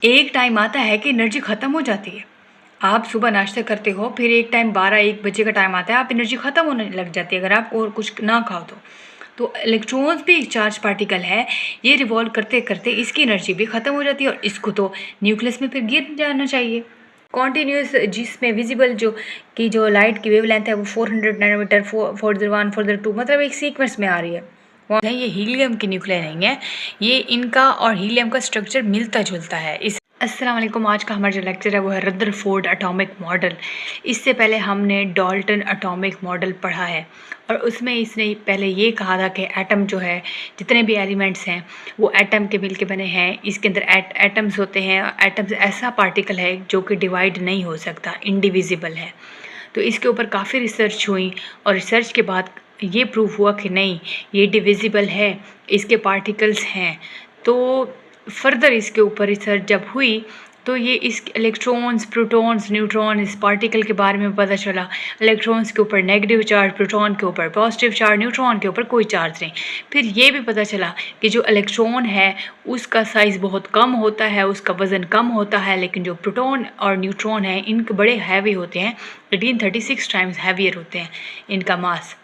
एक टाइम आता है कि एनर्जी ख़त्म हो जाती है। आप सुबह नाश्ता करते हो, फिर एक टाइम 12-1 बजे का टाइम आता है, आप एनर्जी ख़त्म होने लग जाती है अगर आप और कुछ ना खाओ तो इलेक्ट्रॉन्स भी एक चार्ज पार्टिकल है, ये रिवॉल्व करते करते इसकी एनर्जी भी ख़त्म हो जाती है और इसको तो न्यूक्लियस में फिर गिर जाना चाहिए। कॉन्टीन्यूस जिसमें विजिबल जो लाइट की वेवलेंथ है वो 400 नैनोमीटर 401 402 मतलब एक सीक्वेंस में आ रही है। ये हीलियम की न्यूक्लियर नहीं है, ये इनका और हीलियम का स्ट्रक्चर मिलता जुलता है। अस्सलाम वालेकुम। आज का हमारा जो लेक्चर है वो है रदरफोर्ड एटॉमिक मॉडल। इससे पहले हमने डाल्टन एटॉमिक मॉडल पढ़ा है और उसमें इसने पहले ये कहा था कि एटम जो है, जितने भी एलिमेंट्स हैं वो एटम के मिल के बने हैं। इसके अंदर एटम्स होते हैं। एटम्स ऐसा पार्टिकल है जो कि डिवाइड नहीं हो सकता, इनडिविजिबल है। तो इसके ऊपर काफ़ी रिसर्च हुई और रिसर्च के बाद ये प्रूव हुआ कि नहीं, ये डिविजिबल है, इसके पार्टिकल्स हैं। तो फर्दर इसके ऊपर रिसर्च जब हुई तो ये इस इलेक्ट्रॉन्स, प्रोटॉन्स, न्यूट्रॉन, इस पार्टिकल के बारे में पता चला। इलेक्ट्रॉन्स के ऊपर नेगेटिव चार्ज, प्रोटॉन के ऊपर पॉजिटिव चार्ज, न्यूट्रॉन के ऊपर कोई चार्ज नहीं। फिर ये भी पता चला कि जो इलेक्ट्रॉन है उसका साइज़ बहुत कम होता है, उसका वज़न कम होता है, लेकिन जो प्रोटॉन और न्यूट्रॉन हैं इनके बड़े हैवी होते हैं, 1836 टाइम्स हैवियर होते हैं इनका मास।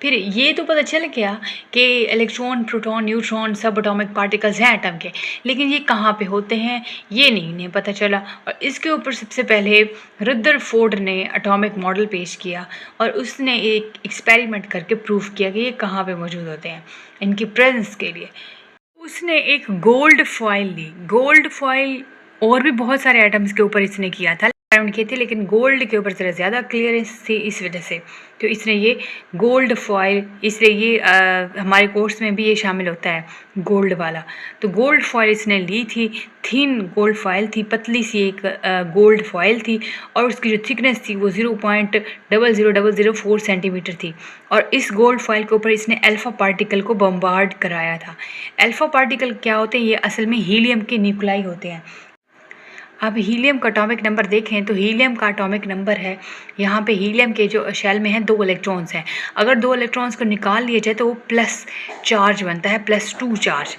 फिर ये तो पता चल गया कि इलेक्ट्रॉन, प्रोटॉन, न्यूट्रॉन सब एटॉमिक पार्टिकल्स हैं एटम के, लेकिन ये कहाँ पे होते हैं ये नहीं इन्हें पता चला। और इसके ऊपर सबसे पहले रदरफोर्ड ने एटॉमिक मॉडल पेश किया और उसने एक एक्सपेरिमेंट करके प्रूव किया कि ये कहाँ पे मौजूद होते हैं, इनकी प्रेजेंस के लिए। उसने एक गोल्ड फॉइल ली। गोल्ड फॉइल और भी बहुत सारे एटम्स के ऊपर इसने किया था किए थे, लेकिन गोल्ड के ऊपर ज़रा ज़्यादा क्लियरेंस थी, इस वजह से तो इसने ये गोल्ड फॉइल, इसलिए ये हमारे कोर्स में भी ये शामिल होता है गोल्ड वाला। तो गोल्ड फॉइल इसने ली थी, थिन गोल्ड फॉइल थी, पतली सी एक गोल्ड फॉइल थी और उसकी जो थिकनेस थी वो 0.00004 सेंटीमीटर थी। और इस गोल्ड फॉइल के ऊपर इसने अल्फ़ा पार्टिकल को बम्बार्ड कराया था। अल्फ़ा पार्टिकल क्या होते हैं? ये असल में हीलियम के न्यूक्लाई होते हैं। अब हीलियम का एटॉमिक नंबर देखें तो हीलियम का एटॉमिक नंबर है, यहाँ पे हीलियम के जो शेल में हैं 2 इलेक्ट्रॉन्स हैं। अगर 2 इलेक्ट्रॉन्स को निकाल लिया जाए तो वो प्लस चार्ज बनता है, +2 चार्ज।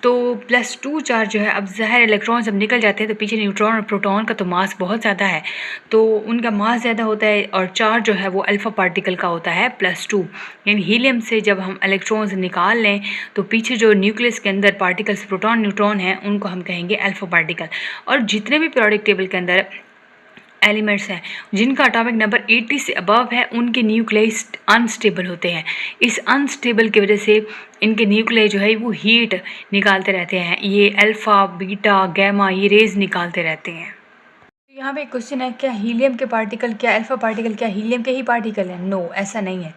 तो +2 चार्ज जो है, अब ज़ाहिर इलेक्ट्रॉन जब निकल जाते हैं तो पीछे न्यूट्रॉन और प्रोटॉन का तो मास बहुत ज़्यादा है, तो उनका मास ज़्यादा होता है और चार्ज जो है वो अल्फ़ा पार्टिकल का होता है +2। यानी हीलियम से जब हम इलेक्ट्रॉन्स निकाल लें तो पीछे जो न्यूक्लियस के अंदर पार्टिकल्स, प्रोटॉन, न्यूट्रॉन हैं, उनको हम कहेंगे अल्फ़ा पार्टिकल। और जितने भी पीरियोडिक टेबल के अंदर एलिमेंट्स हैं जिनका एटॉमिक नंबर 80 से अबव है, उनके न्यूक्लियस अनस्टेबल होते हैं। इस अनस्टेबल की वजह से इनके न्यूक्लियस जो है वो हीट निकालते रहते हैं, ये अल्फ़ा, बीटा, गैमा, ये रेज निकालते रहते हैं। यहाँ पे क्वेश्चन है, क्या हीलियम के पार्टिकल, क्या अल्फ़ा पार्टिकल क्या हीलियम के ही पार्टिकल हैं? नो, ऐसा नहीं है।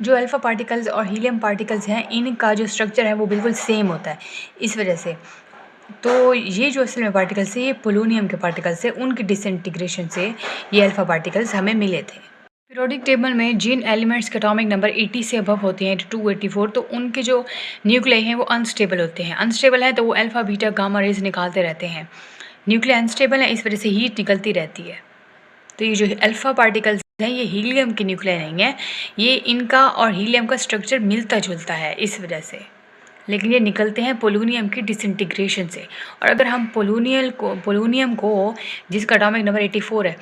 जो अल्फ़ा पार्टिकल्स और हीलियम पार्टिकल्स हैं इनका जो स्ट्रक्चर है वो बिल्कुल सेम होता है। इस वजह से तो ये जो असल में पार्टिकल्स है ये पोलोनियम के पार्टिकल्स है, उनकी डिसइंटीग्रेशन से ये अल्फ़ा पार्टिकल्स हमें मिले थे। पीरियोडिक टेबल में जिन एलिमेंट्स के एटॉमिक नंबर 80 से अबव होते हैं, 82, 84, तो उनके जो न्यूक्लियाई हैं वो अनस्टेबल होते हैं। अनस्टेबल है तो वो अल्फ़ा, बीटा, गामा रेज निकालते रहते हैं। न्यूक्लिया अनस्टेबल है, इस वजह से हीट निकलती रहती है। तो ये जो अल्फ़ा पार्टिकल्स हैं ये हीलियम के न्यूक्लिया नहीं है, ये इनका और हीलियम का स्ट्रक्चर मिलता जुलता है इस वजह से, लेकिन ये निकलते हैं पोलोनियम की डिसइंटीग्रेशन से। और अगर हम पोलोनियम को जिसका एटॉमिक नंबर 84 है,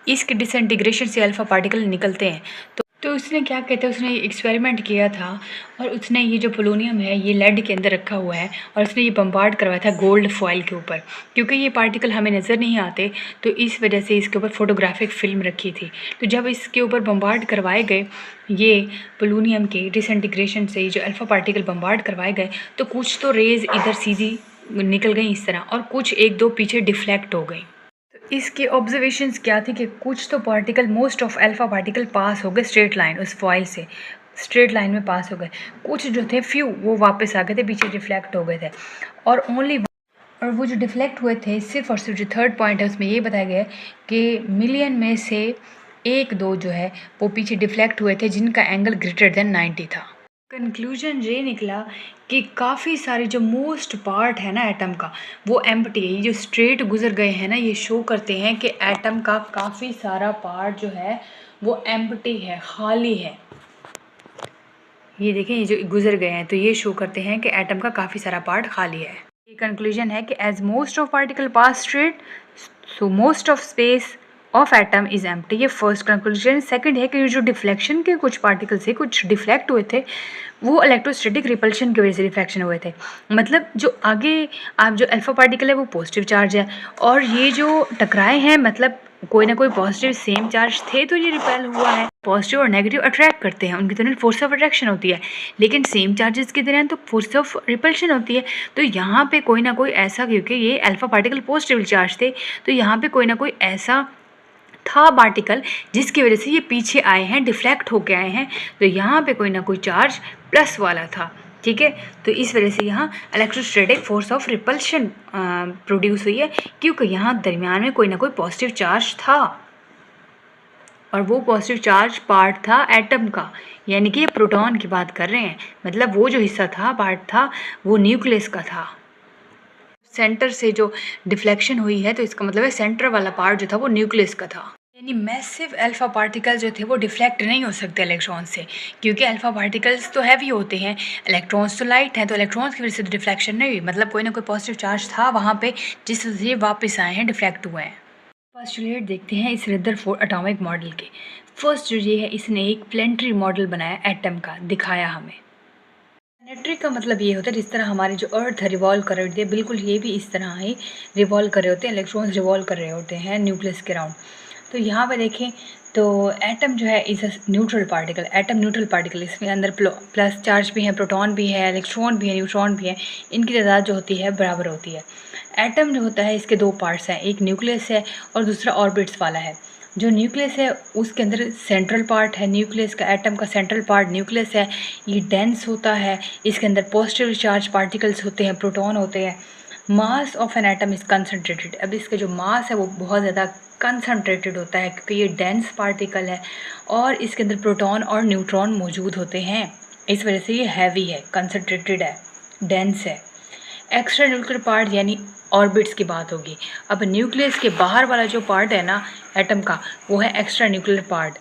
इसके डिसइंटीग्रेशन से अल्फ़ा पार्टिकल निकलते हैं। तो उसने क्या कहते हैं, उसने एक्सपेरिमेंट किया था और उसने ये जो पोलोनियम है ये लेड के अंदर रखा हुआ है और उसने ये बम्बार्ड करवाया था गोल्ड फॉइल के ऊपर। क्योंकि ये पार्टिकल हमें नज़र नहीं आते तो इस वजह से इसके ऊपर फोटोग्राफिक फ़िल्म रखी थी। तो जब इसके ऊपर बम्बार्ड करवाए गए ये पोलोनियम के डिसइंटीग्रेशन से, जो अल्फ़ा पार्टिकल बम्बार्ड करवाए गए, तो कुछ तो रेज़ इधर सीधी निकल गई इस तरह और कुछ 1-2 पीछे डिफ्लेक्ट हो गई। इसके ऑब्जर्वेशंस क्या थी कि कुछ तो particle, most of alpha particle pass हो गए स्ट्रेट लाइन, उस फॉइल से स्ट्रेट लाइन में पास हो गए। कुछ जो थे फ्यू वो वापस आ गए थे, पीछे डिफ्लेक्ट हो गए थे। और वो जो डिफ्लेक्ट हुए थे सिर्फ और सिर्फ जो थर्ड पॉइंट है उसमें ये बताया गया है कि मिलियन में से 1-2 जो है वो पीछे डिफ्लेक्ट हुए थे जिनका एंगल ग्रेटर देन 90 था। कंक्लूजन ये निकला कि काफ़ी सारे जो मोस्ट पार्ट है ना एटम का वो एम्प्टी है। ये जो स्ट्रेट गुजर गए हैं ना, ये शो करते हैं कि एटम का काफ़ी सारा पार्ट जो है वो एम्प्टी है, खाली है। ये देखें, ये जो गुजर गए हैं तो ये शो करते हैं कि एटम का काफ़ी सारा पार्ट खाली है। ये कंक्लूजन है कि as most of particle pass straight so most of space of atom is empty. ये फर्स्ट कंक्लूजन। सेकंड है कि जो डिफ्लेक्शन के कुछ पार्टिकल से कुछ डिफ्लेक्ट हुए थे वो इलेक्ट्रोस्टैटिक रिपल्शन की वजह से रिफ्लेक्शन हुए थे। मतलब जो आगे आप जो अल्फा पार्टिकल है वो पॉजिटिव चार्ज है और ये जो टकराए हैं मतलब कोई ना कोई पॉजिटिव सेम चार्ज थे तो ये रिपेल हुआ है। पॉजिटिव और नेगेटिव अट्रैक्ट करते हैं, उनकी तरह फोर्स ऑफ अट्रैक्शन होती है, लेकिन सेम चार्जेस की तरह तो फोर्स ऑफ रिपल्शन होती है। तो यहाँ पे कोई ना कोई ऐसा, क्योंकि ये अल्फा पार्टिकल पॉजिटिव चार्ज थे तो यहाँ पे कोई ना कोई ऐसा था पार्टिकल जिसकी वजह से ये पीछे आए हैं, डिफ्लेक्ट होके आए हैं। तो यहाँ पे कोई ना कोई चार्ज प्लस वाला था, ठीक है। तो इस वजह से यहाँ electrostatic force of repulsion produce हुई है, क्योंकि यहाँ दरमियान में कोई ना कोई पॉजिटिव चार्ज था और वो पॉजिटिव चार्ज पार्ट था एटम का, यानी कि ये प्रोटॉन की बात कर रहे हैं। मतलब वो जो हिस्सा था, पार्ट था, वो न्यूक्लियस का था। सेंटर से जो डिफ्लेक्शन हुई है तो इसका मतलब है सेंटर वाला पार्ट जो था वो न्यूक्लियस का था। यानी मैसिव अल्फा पार्टिकल जो थे वो डिफ्लेक्ट नहीं हो सकते इलेक्ट्रॉन से, क्योंकि अल्फा पार्टिकल्स तो हैवी होते हैं, इलेक्ट्रॉन्स तो लाइट हैं, तो इलेक्ट्रॉन्स की वजह से तो डिफ्लेक्शन नहीं हुई। मतलब कोई ना कोई पॉजिटिव चार्ज था वहाँ पे जिस वजह से वापस आए हैं, डिफ्लेक्ट हुए हैं। पोस्टुलेट देखते हैं इस रदरफोर्ड एटॉमिक मॉडल के। फर्स्ट जो ये है, इसने एक प्लेनेटरी मॉडल बनाया एटम का, दिखाया हमें। प्लेनेटरी का मतलब ये होता है जिस तरह हमारी जो अर्थ रिवॉल्व कर रही होती है, बिल्कुल ये भी इस तरह ही रिवॉल्व कर रहे होते हैं, इलेक्ट्रॉन्स रिवॉल्व कर रहे होते हैं न्यूक्लियस के राउंड। तो यहाँ पे देखें तो एटम जो है इस neutral particle, atom neutral particle, इसमें अंदर प्लस चार्ज भी है, प्रोटॉन भी है, इलेक्ट्रॉन भी है, न्यूट्रॉन भी है, इनकी तादाद जो होती है बराबर होती है। एटम जो होता है इसके दो पार्ट्स हैं, एक न्यूक्लियस है और दूसरा ऑर्बिट्स वाला है। जो न्यूक्लियस है उसके अंदर सेंट्रल पार्ट है न्यूक्लियस का, एटम का सेंट्रल पार्ट न्यूक्लियस है, ये डेंस होता है, इसके अंदर पॉजिटिव चार्ज पार्टिकल्स होते हैं, प्रोटॉन होते हैं। Mass of an atom is concentrated. अब इसका जो मास है वो बहुत ज़्यादा कंसनट्रेटेड होता है क्योंकि ये डेंस पार्टिकल है और इसके अंदर प्रोटॉन और न्यूट्रॉन मौजूद होते हैं, इस वजह से ये हैवी है, कंसनट्रेटेड है, डेंस है। एक्स्ट्रा न्यूक्लियर पार्ट यानी ऑर्बिट्स की बात होगी। अब न्यूक्लियस के बाहर वाला जो पार्ट है ना एटम का, वो है एक्स्ट्रा न्यूक्लियर पार्ट,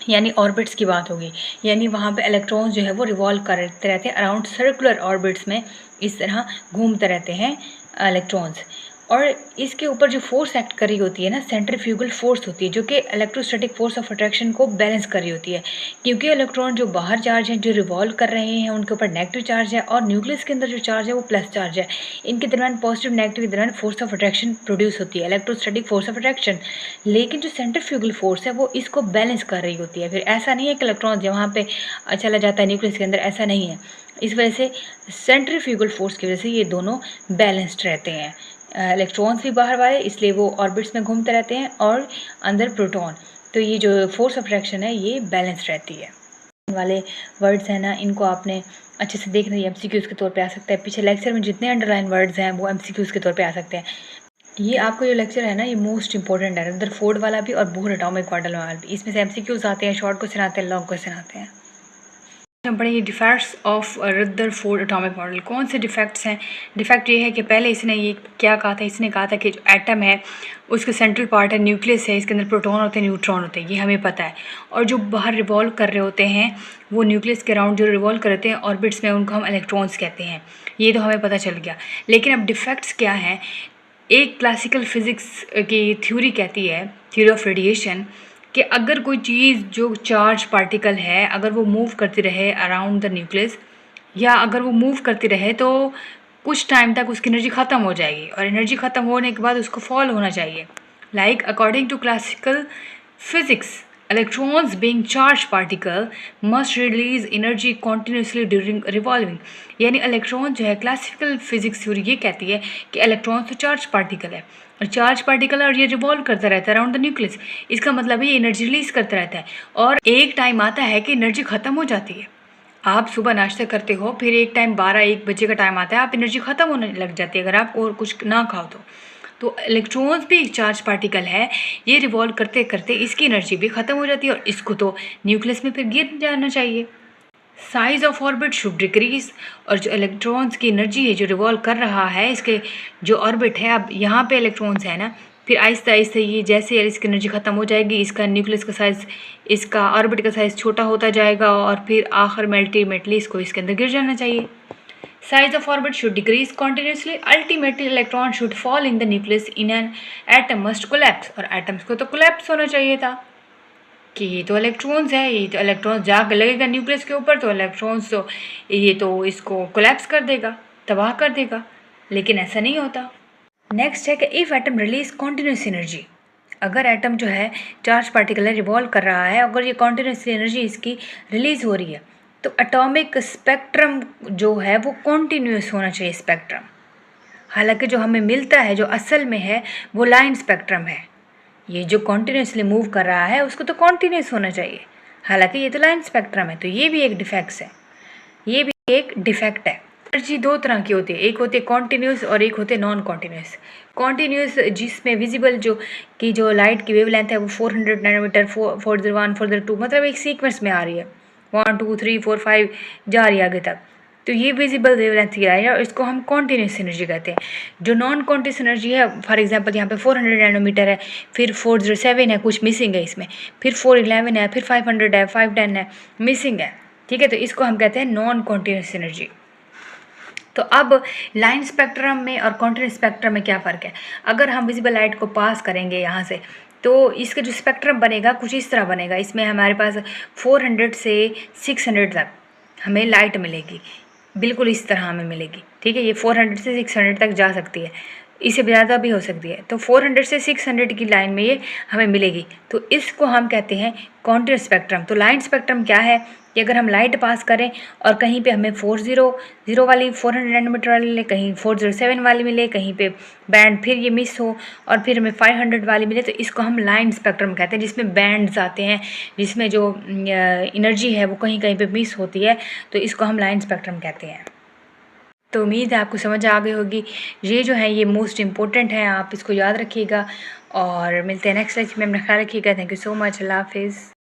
यानी ऑर्बिट्स की बात होगी। यानी वहाँ पे इलेक्ट्रॉन्स जो है वो रिवॉल्व करते रहते हैं अराउंड सर्कुलर ऑर्बिट्स में, इस तरह घूमते रहते हैं इलेक्ट्रॉन्स। और इसके ऊपर जो फोर्स एक्ट कर रही होती है ना, सेंट्रीफ्यूगल फोर्स होती है, जो कि इलेक्ट्रोस्टैटिक फोर्स ऑफ अट्रैक्शन को बैलेंस कर रही होती है। क्योंकि इलेक्ट्रॉन जो बाहर चार्ज हैं, जो रिवॉल्व कर रहे हैं, उनके ऊपर नेगेटिव चार्ज है और न्यूक्लियस के अंदर जो चार्ज है वो प्लस चार्ज है। इनके दरमियान पॉजिटिव नेगेटिव के दरमियान फोर्स ऑफ अट्रैक्शन प्रोड्यूस होती है, इलेक्ट्रोस्टैटिक फोर्स ऑफ अट्रैक्शन। लेकिन जो सेंट्रीफ्यूगल फोर्स है वो इसको बैलेंस कर रही होती है। फिर ऐसा नहीं है कि इलेक्ट्रॉन वहाँ पे चला जाता है न्यूक्लियस के अंदर, ऐसा नहीं है। इस वजह से सेंट्रीफ्यूगल फोर्स की वजह से ये दोनों बैलेंस्ड रहते हैं। इलेक्ट्रॉन्स भी बाहर वाले, इसलिए वो ऑर्बिट्स में घूमते रहते हैं और अंदर प्रोटॉन, तो ये जो फोर्स ऑफ अट्रैक्शन है ये बैलेंस रहती है। वाले वर्ड्स हैं ना, इनको आपने अच्छे से देखना, ये एमसीक्यूज़ के तौर पे आ सकता है। पीछे लेक्चर में जितने अंडरलाइन वर्ड्स हैं वो एमसीक्यूज़ के तौर पे आ सकते हैं। ये आपको जो लेक्चर है ना ये मोस्ट इंपॉर्टेंट है, रदरफोर्ड वाला भी और बोहर एटॉमिक मॉडल वाला भी। इसमें से एमसीक्यूज़ आते हैं, शॉर्ट क्वेश्चन आते हैं, लॉन्ग क्वेश्चन आते हैं। हम पढ़ेंगे defects of Rutherford atomic model. कौन से डिफेक्ट्स हैं? डिफेक्ट ये है कि पहले इसने ये क्या कहा था, इसने कहा था कि जो एटम है उसके सेंट्रल पार्ट है न्यूक्लियस है, इसके अंदर प्रोटॉन होते हैं, न्यूट्रॉन होते हैं, ये हमें पता है। और जो बाहर रिवॉल्व कर रहे होते हैं वो न्यूक्लियस के अराउंड जो रिवॉल्व कर रहे हैं ऑर्बिट्स में, उनको हम इलेक्ट्रॉन्स कहते हैं। ये तो हमें पता चल गया। लेकिन अब डिफेक्ट्स क्या हैं? एक क्लासिकल फिज़िक्स की थ्योरी कहती है, थ्योरी ऑफ रेडिएशन, कि अगर कोई चीज़ जो चार्ज पार्टिकल है अगर वो मूव करती रहे अराउंड द न्यूक्लियस, या अगर वो मूव करती रहे तो कुछ टाइम तक उसकी एनर्जी ख़त्म हो जाएगी और एनर्जी ख़त्म होने के बाद उसको फॉल होना चाहिए। Like according to classical physics, electrons being charged particle must release energy continuously during revolving। यानी इलेक्ट्रॉन जो है, क्लासिकल फिजिक्स थ्योरी ये कहती है कि इलेक्ट्रॉन तो चार्ज पार्टिकल है और चार्ज पार्टिकल और ये रिवॉल्व करता रहता है अराउंड द न्यूक्लियस। इसका मतलब ये एनर्जी रिलीज करता रहता है और एक टाइम आता है कि एनर्जी ख़त्म हो जाती है। आप सुबह नाश्ता करते हो, फिर एक टाइम 12-1 बजे का टाइम आता है, आप एनर्जी ख़त्म होने लग जाती है अगर आप और कुछ ना खाओ तो इलेक्ट्रॉन्स भी एक चार्ज पार्टिकल है, ये रिवॉल्व करते करते इसकी एनर्जी भी ख़त्म हो जाती है और इसको तो न्यूक्लियस में फिर गिर जाना चाहिए। Size of orbit should decrease, और जो इलेक्ट्रॉन्स की एनर्जी है जो रिवॉल्व कर रहा है इसके जो ऑर्बिट है, अब यहाँ पे इलेक्ट्रॉन्स है ना, फिर आहिस्ता आहिस्ता ये जैसे इसकी एनर्जी ख़त्म हो जाएगी, इसका न्यूक्लियस का साइज़, इसका ऑर्बिट का साइज़ छोटा होता जाएगा और फिर आखिर में अल्टीमेटली इसको इसके अंदर गिर जाना चाहिए। Size of orbit should decrease continuously. Ultimately, electron should fall in the nucleus in an atom must collapse. और atoms को तो collapse होना चाहिए था कि ये तो इलेक्ट्रॉन्स है, ये तो इलेक्ट्रॉन्स जाकर लगेगा न्यूक्लियस के ऊपर तो इलेक्ट्रॉन्स तो ये तो इसको कोलैप्स कर देगा, तबाह कर देगा, लेकिन ऐसा नहीं होता। नेक्स्ट है कि if atom release continuous energy, अगर एटम जो है चार्ज पार्टिकल रिवॉल्व कर रहा है, अगर ये कॉन्टीन्यूस एनर्जी इसकी रिलीज हो रही है तो एटॉमिक स्पेक्ट्रम जो है वो कॉन्टीन्यूस होना चाहिए स्पेक्ट्रम। हालांकि जो हमें मिलता है जो असल में है वो लाइन स्पेक्ट्रम है, ये जो कॉन्टीन्यूसली मूव कर रहा है उसको तो कॉन्टीन्यूस होना चाहिए, हालांकि ये तो लाइन स्पेक्ट्रम है, तो ये भी एक डिफेक्ट है, ये भी एक डिफेक्ट है। एनर्जी दो तरह की होती है, एक होती है कॉन्टीन्यूस और एक होते नॉन कॉन्टीन्यूस। कॉन्टीन्यूस जिसमें विजिबल जो लाइट की वेवलेंथ है वो 400 नैनोमीटर 401 402 मतलब एक सीक्वेंस में आ रही है, 1 2 3 4 5 जा रही है आगे तक, तो ये विजिबल वेवलेंथ की है और इसको हम कॉन्टीन्यूस एनर्जी कहते हैं। जो नॉन कॉन्टीन्यूस एनर्जी है, फॉर एग्जांपल यहाँ पे 400 नैनोमीटर है, फिर 407 है, कुछ मिसिंग है इसमें, फिर 411 है, फिर 500 है, 510 है, मिसिंग है, ठीक है, तो इसको हम कहते हैं नॉन कॉन्टीन्यूस एनर्जी। तो अब लाइन स्पेक्ट्रम में और कॉन्टीन्यूस स्पेक्ट्रम में क्या फ़र्क है? अगर हम विजिबल लाइट को पास करेंगे यहाँ से तो इसका जो स्पेक्ट्रम बनेगा कुछ इस तरह बनेगा, इसमें हमारे पास 400 से 600 तक हमें लाइट मिलेगी, बिल्कुल इस तरह हमें मिलेगी, ठीक है, ये 400 से 600 तक जा सकती है, इससे ज़्यादा भी हो सकती है, तो 400 से 600 की लाइन में ये हमें मिलेगी, तो इसको हम कहते हैं कॉन्टीन्यूस स्पेक्ट्रम। तो लाइन स्पेक्ट्रम क्या है कि अगर हम लाइट पास करें और कहीं पे हमें 400 वाली 400 नैनोमीटर वाली मिले, कहीं 407 वाली मिले, कहीं पे बैंड फिर ये मिस हो और फिर हमें 500 वाली मिले, तो इसको हम लाइन स्पेक्ट्रम कहते हैं, जिसमें बैंड्स आते हैं, जिसमें जो एनर्जी है वो कहीं कहीं पे मिस होती है, तो इसको हम लाइन स्पेक्ट्रम कहते हैं। तो उम्मीद है आपको समझ आ गई होगी, ये जो है ये मोस्ट इम्पोर्टेंट है, आप इसको याद रखिएगा और मिलते हैं नेक्स्ट लेक्चर में, अपना ख्याल रखिएगा। थैंक यू सो मच, अल्लाह हाफिज़।